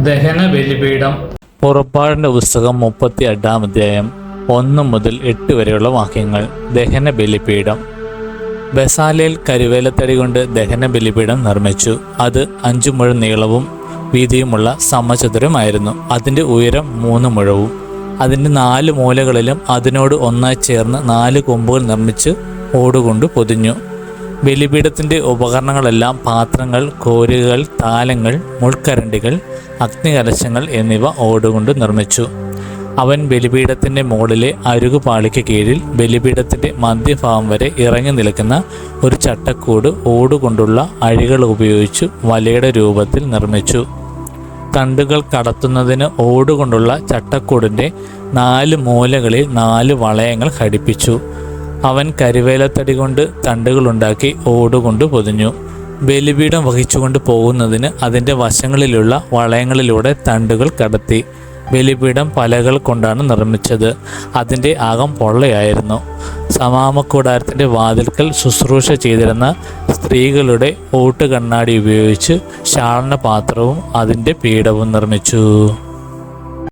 ദഹന ബലിപീഠം. പുറപ്പാടിൻ്റെ പുസ്തകം 38-ാം അധ്യായം 1 മുതൽ 8 വരെയുള്ള വാക്യങ്ങൾ. ദഹന ബലിപീഠം. ബസാലേൽ കരുവേലത്തടി കൊണ്ട് ദഹന ബലിപീഠം നിർമ്മിച്ചു. അത് 5 മുഴം നീളവും വീതിയുമുള്ള സമചതുരമായിരുന്നു. അതിൻ്റെ ഉയരം 3 മുഴവും. അതിൻ്റെ 4 മൂലകളിലും അതിനോട് ഒന്നായി ചേർന്ന് 4 കൊമ്പുകൾ നിർമ്മിച്ച് ഓടുകൊണ്ട് പൊതിഞ്ഞു. ബലിപീഠത്തിൻ്റെ ഉപകരണങ്ങളെല്ലാം പാത്രങ്ങൾ, കോരുകൾ, താലങ്ങൾ, മുൾക്കരണ്ടികൾ, അഗ്നികലശങ്ങൾ എന്നിവ ഓടുകൊണ്ട് നിർമ്മിച്ചു. അവൻ ബലിപീഠത്തിൻ്റെ മുകളിലെ അരുകുപാളിക്ക് കീഴിൽ ബലിപീഠത്തിൻ്റെ മധ്യഭാഗം വരെ ഇറങ്ങി നിൽക്കുന്ന ഒരു ചട്ടക്കൂട് ഓടുകൊണ്ടുള്ള അഴികൾ ഉപയോഗിച്ച് വലയുടെ രൂപത്തിൽ നിർമ്മിച്ചു. തണ്ടുകൾ കടത്തുന്നതിന് ഓടുകൊണ്ടുള്ള ചട്ടക്കൂടിൻ്റെ 4 മൂലകളിൽ 4 വളയങ്ങൾ ഘടിപ്പിച്ചു. അവൻ കരുവേലത്തടി കൊണ്ട് തണ്ടുകളുണ്ടാക്കി ഓടുകൊണ്ട് പൊതിഞ്ഞു. ബലിപീഠം വഹിച്ചുകൊണ്ട് പോകുന്നതിന് അതിൻ്റെ വശങ്ങളിലുള്ള വളയങ്ങളിലൂടെ തണ്ടുകൾ കടത്തി. ബലിപീഠം പലകൾ കൊണ്ടാണ് നിർമ്മിച്ചത്. അതിൻ്റെ അകം പൊള്ളയായിരുന്നു. സമാഗമകൂടാരത്തിൻ്റെ വാതിൽക്കൽ ശുശ്രൂഷ ചെയ്തിരുന്ന സ്ത്രീകളുടെ ഓട്ടുകണ്ണാടി ഉപയോഗിച്ച് ശാളന പാത്രവും അതിൻ്റെ പീഠവും നിർമ്മിച്ചു.